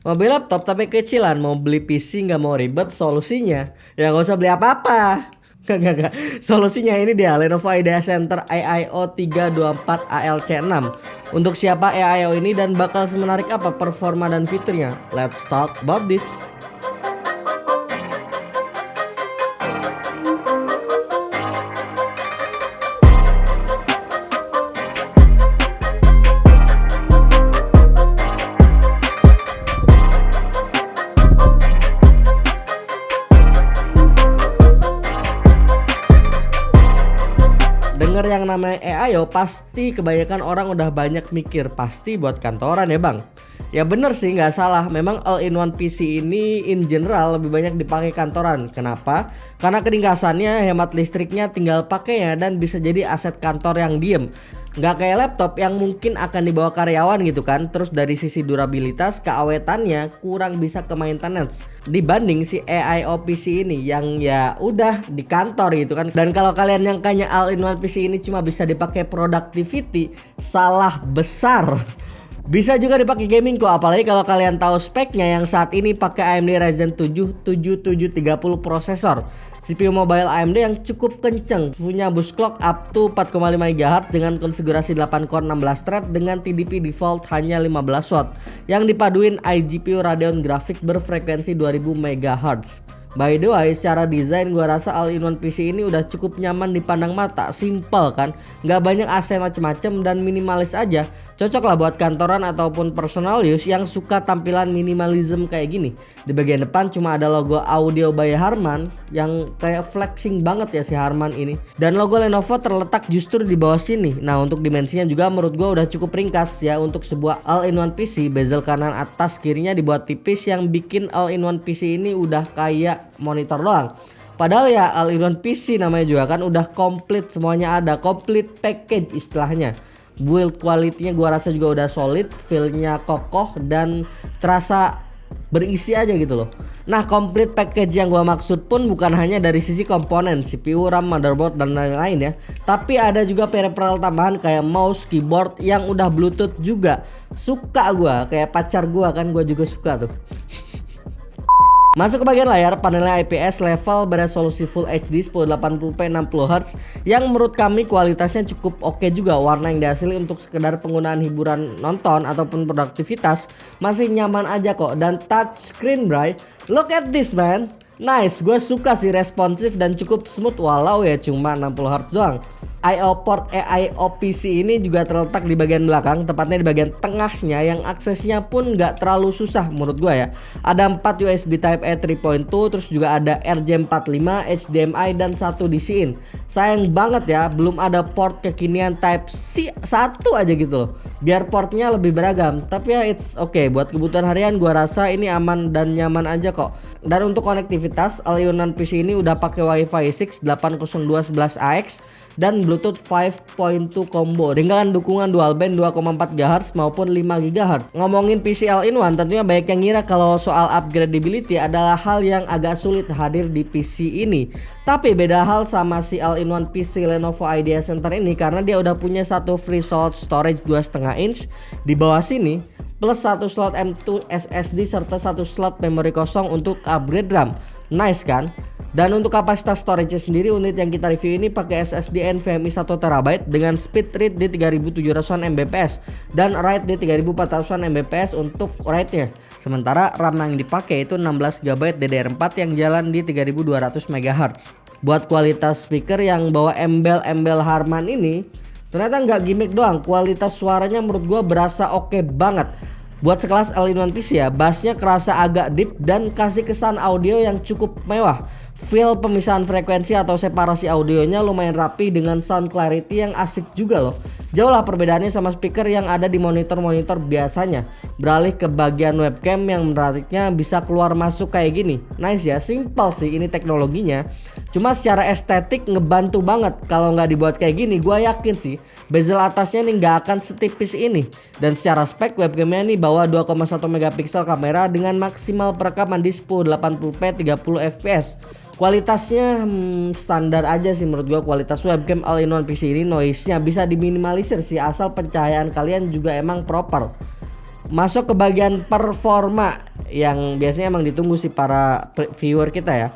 Mau beli laptop tapi kecilan, mau beli PC nggak mau ribet, solusinya ya nggak usah beli apa-apa. Gak. Solusinya ini dia, Lenovo IDEA Center AIO 324 ALC6. Untuk siapa AIO ini dan bakal semenarik apa performa dan fiturnya? Let's talk about this. Denger yang namanya AIO pasti kebanyakan orang udah banyak mikir pasti buat kantoran ya bang. Ya bener sih, nggak salah. Memang all-in-one PC ini in general lebih banyak dipakai kantoran. Kenapa? Karena keringkasannya, hemat listriknya, tinggal pakainya dan bisa jadi aset kantor yang diem. Nggak kayak laptop yang mungkin akan dibawa karyawan gitu kan. Terus dari sisi durabilitas, keawetannya kurang bisa ke maintenance dibanding si AIO PC ini yang ya udah di kantor gitu kan. Dan kalau kalian yang kayaknya all-in-one PC ini cuma bisa dipakai productivity, salah besar. Bisa juga dipakai gaming kok, apalagi kalau kalian tahu speknya yang saat ini pakai AMD Ryzen 7 7730 prosesor. CPU mobile AMD yang cukup kenceng, punya boost clock up to 4,5 GHz dengan konfigurasi 8 core 16 thread dengan TDP default hanya 15 watt yang dipaduin iGPU Radeon Graphics berfrekuensi 2000 MHz. By the way, secara desain gua rasa all-in-one PC ini udah cukup nyaman dipandang mata, simple kan, nggak banyak AC macem-macem dan minimalis aja. Cocok lah buat kantoran ataupun personal use yang suka tampilan minimalism kayak gini. Di bagian depan cuma ada logo audio by Harman yang kayak flexing banget ya si Harman ini. Dan logo Lenovo terletak justru di bawah sini. Nah untuk dimensinya juga menurut gua udah cukup ringkas ya untuk sebuah all-in-one PC. Bezel kanan atas kirinya dibuat tipis yang bikin all-in-one PC ini udah kayak monitor doang. Padahal ya all-in-one PC namanya juga kan udah komplit, semuanya ada, complete package istilahnya. Build quality-nya gua rasa juga udah solid, feel-nya kokoh dan terasa berisi aja gitu loh. Nah, complete package yang gua maksud pun bukan hanya dari sisi komponen, CPU, RAM, motherboard dan lain-lain ya. Tapi ada juga peripheral tambahan kayak mouse, keyboard yang udah Bluetooth juga. Suka gua, kayak pacar gua kan, gua juga suka tuh. Masuk ke bagian layar, panelnya IPS level beresolusi Full HD 1080p 60Hz yang menurut kami kualitasnya cukup oke juga. Warna yang dihasilkan untuk sekedar penggunaan hiburan nonton ataupun produktivitas masih nyaman aja kok. Dan touchscreen bray, look at this man, nice, gue suka sih, responsif dan cukup smooth walau ya cuma 60Hz doang. I/O port AIO PC ini juga terletak di bagian belakang, tepatnya di bagian tengahnya yang aksesnya pun nggak terlalu susah menurut gua ya. Ada 4 USB Type-A 3.2, terus juga ada RJ45, HDMI dan 1 DC-in. Sayang banget ya belum ada port kekinian Type-C 1 aja gitu loh. Biar portnya lebih beragam, tapi ya it's okay. Buat kebutuhan harian gua rasa ini aman dan nyaman aja kok. Dan untuk konektivitas, all-in-one PC ini udah pakai Wi-Fi 6 802.11ax dan Bluetooth 5.2 combo dengan dukungan dual band 2,4 GHz maupun 5 GHz. Ngomongin PC all-in-one, tentunya banyak yang ngira kalau soal upgradability adalah hal yang agak sulit hadir di PC ini. Tapi beda hal sama si all-in-one PC Lenovo IDEA Center ini karena dia udah punya satu free solid storage 2,5 inch di bawah sini, plus satu slot M2 SSD serta satu slot memori kosong untuk upgrade RAM. Nice kan? Dan untuk kapasitas storage sendiri, unit yang kita review ini pakai SSD NVMe 1TB dengan speed read di 3700 Mbps dan write di 3400 Mbps untuk write-nya. Sementara RAM yang dipakai itu 16GB DDR4 yang jalan di 3200 MHz. Buat kualitas speaker yang bawa embel-embel Harman ini, ternyata nggak gimmick doang, kualitas suaranya menurut gua berasa oke banget. Buat sekelas all-in-one PC ya, bassnya kerasa agak deep dan kasih kesan audio yang cukup mewah. Feel pemisahan frekuensi atau separasi audionya lumayan rapi dengan sound clarity yang asik juga loh. Jauh lah perbedaannya sama speaker yang ada di monitor-monitor biasanya. Beralih ke bagian webcam yang menariknya bisa keluar masuk kayak gini. Nice ya, simple sih ini teknologinya. Cuma secara estetik ngebantu banget. Kalau nggak dibuat kayak gini, gue yakin sih bezel atasnya nih nggak akan setipis ini. Dan secara spek webcamnya nih bawa 2,1 megapiksel kamera dengan maksimal perekaman di 1080p 30fps. Kualitasnya standar aja sih menurut gua. Kualitas webcam all-in-one PC ini noise-nya bisa diminimalisir sih asal pencahayaan kalian juga emang proper. Masuk ke bagian performa yang biasanya emang ditunggu sih para viewer kita ya.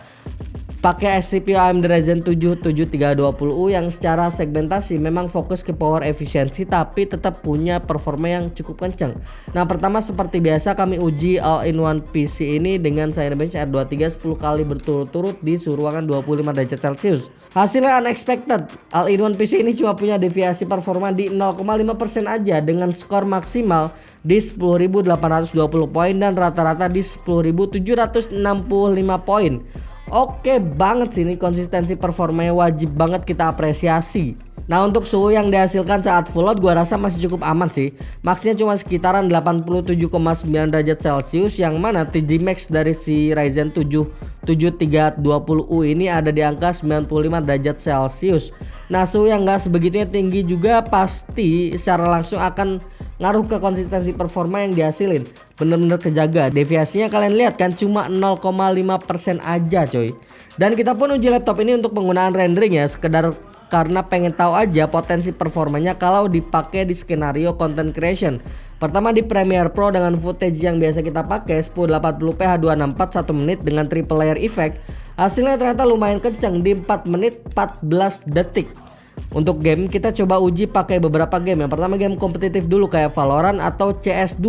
Pakai CPU AMD Ryzen 7 7320U yang secara segmentasi memang fokus ke power efisiensi tapi tetap punya performa yang cukup kencang. Nah, pertama seperti biasa kami uji all-in-one PC ini dengan Cinebench R23 10 kali berturut-turut di suhu ruangan 25 derajat Celcius. Hasilnya unexpected. All-in-one PC ini cuma punya deviasi performa di 0,5% aja dengan skor maksimal di 10.820 poin dan rata-rata di 10.765 poin. Oke banget sih, ini konsistensi performanya wajib banget kita apresiasi. Nah, untuk suhu yang dihasilkan saat full load gua rasa masih cukup aman sih. Maxnya cuma sekitaran 87,9 derajat Celcius, yang mana TG Max dari si Ryzen 7 7320U ini ada di angka 95 derajat Celcius. Nah, suhu yang gak sebegitunya tinggi juga pasti secara langsung akan ngaruh ke konsistensi performa yang dihasilin. Bener-bener kejaga. Deviasinya kalian lihat kan cuma 0,5% aja coy. Dan kita pun uji laptop ini untuk penggunaan rendering ya, sekedar karena pengen tahu aja potensi performanya kalau dipakai di skenario content creation. Pertama di Premiere Pro dengan footage yang biasa kita pakai 1080p H264 1 menit dengan triple layer effect. Hasilnya ternyata lumayan kenceng di 4 menit 14 detik. Untuk game kita coba uji pakai beberapa game. Yang pertama game kompetitif dulu kayak Valorant atau CS2.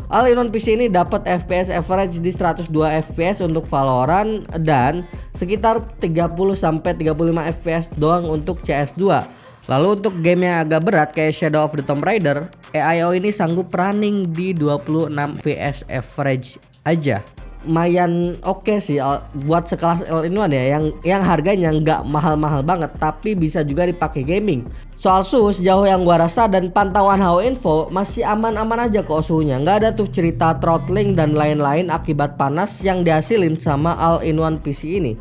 All-in-one PC ini dapat FPS average di 102 FPS untuk Valorant dan sekitar 30 sampai 35 FPS doang untuk CS2. Lalu untuk game yang agak berat kayak Shadow of the Tomb Raider, AIO ini sanggup running di 26 FPS average aja. Lumayan oke sih buat sekelas all-in-one ya, yang harganya nggak mahal-mahal banget tapi bisa juga dipakai gaming. Soal suhu sejauh yang gua rasa dan pantauan HO Info masih aman-aman aja kok suhunya. Nggak ada tuh cerita throttling dan lain-lain akibat panas yang dihasilin sama all-in-one PC ini.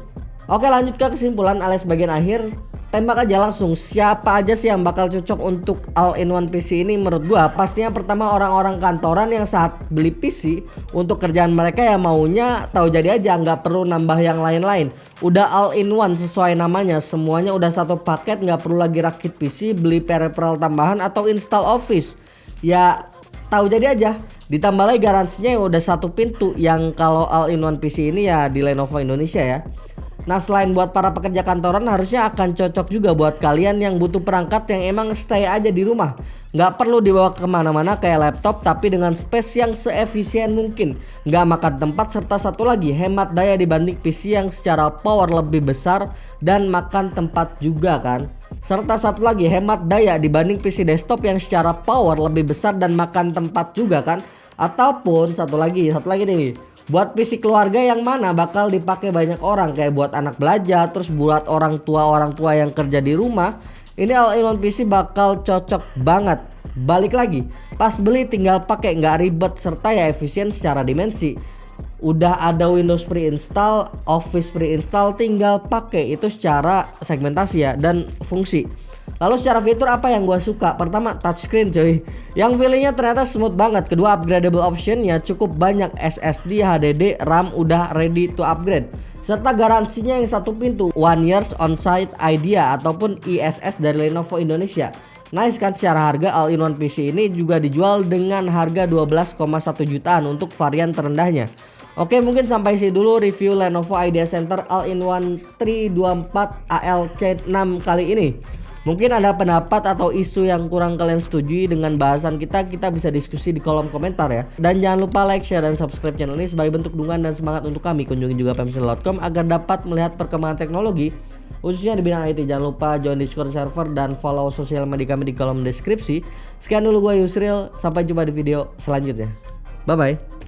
Oke, lanjut ke kesimpulan alias bagian akhir. Tembak aja langsung, siapa aja sih yang bakal cocok untuk all-in-one PC ini? Menurut gua pastinya pertama orang-orang kantoran yang saat beli PC untuk kerjaan mereka ya maunya tahu jadi aja, nggak perlu nambah yang lain-lain. Udah all-in-one sesuai namanya, semuanya udah satu paket, nggak perlu lagi rakit PC, beli peripheral tambahan atau install Office. Ya tahu jadi aja. Ditambah lagi garansinya yang udah satu pintu, yang kalau all-in-one PC ini ya di Lenovo Indonesia ya. Nah, selain buat para pekerja kantoran, harusnya akan cocok juga buat kalian yang butuh perangkat yang emang stay aja di rumah. Nggak perlu dibawa kemana-mana kayak laptop, tapi dengan space yang seefisien mungkin. Nggak makan tempat, serta satu lagi hemat daya dibanding PC yang secara power lebih besar dan makan tempat juga kan. Serta satu lagi hemat daya dibanding PC desktop yang secara power lebih besar dan makan tempat juga kan. Ataupun satu lagi nih, buat PC keluarga yang mana bakal dipakai banyak orang, kayak buat anak belajar, terus buat orang tua yang kerja di rumah. Ini all-in-one PC bakal cocok banget. Balik lagi, pas beli tinggal pakai, nggak ribet serta ya efisien secara dimensi. Udah ada Windows pre-install, Office pre-install, tinggal pakai. Itu secara segmentasi ya dan fungsi. Lalu secara fitur apa yang gua suka? Pertama touchscreen coy, yang feelingnya ternyata smooth banget. Kedua upgradable optionnya cukup banyak, SSD, HDD, RAM udah ready to upgrade. Serta garansinya yang satu pintu, 1 years on-site idea ataupun ISS dari Lenovo Indonesia. Nice kan secara harga. All-in-one PC ini juga dijual dengan harga 12,1 jutaan untuk varian terendahnya. Oke, mungkin sampai sini dulu review Lenovo Idea Center All-in-One 324 ALC6 kali ini. Mungkin ada pendapat atau isu yang kurang kalian setujui dengan bahasan kita bisa diskusi di kolom komentar ya. Dan jangan lupa like, share, dan subscribe channel ini sebagai bentuk dukungan dan semangat untuk kami. Kunjungi juga pmcl.com agar dapat melihat perkembangan teknologi khususnya di bidang IT. Jangan lupa join Discord server dan follow sosial media kami di kolom deskripsi. Sekian dulu, gue Yusril, sampai jumpa di video selanjutnya. Bye bye.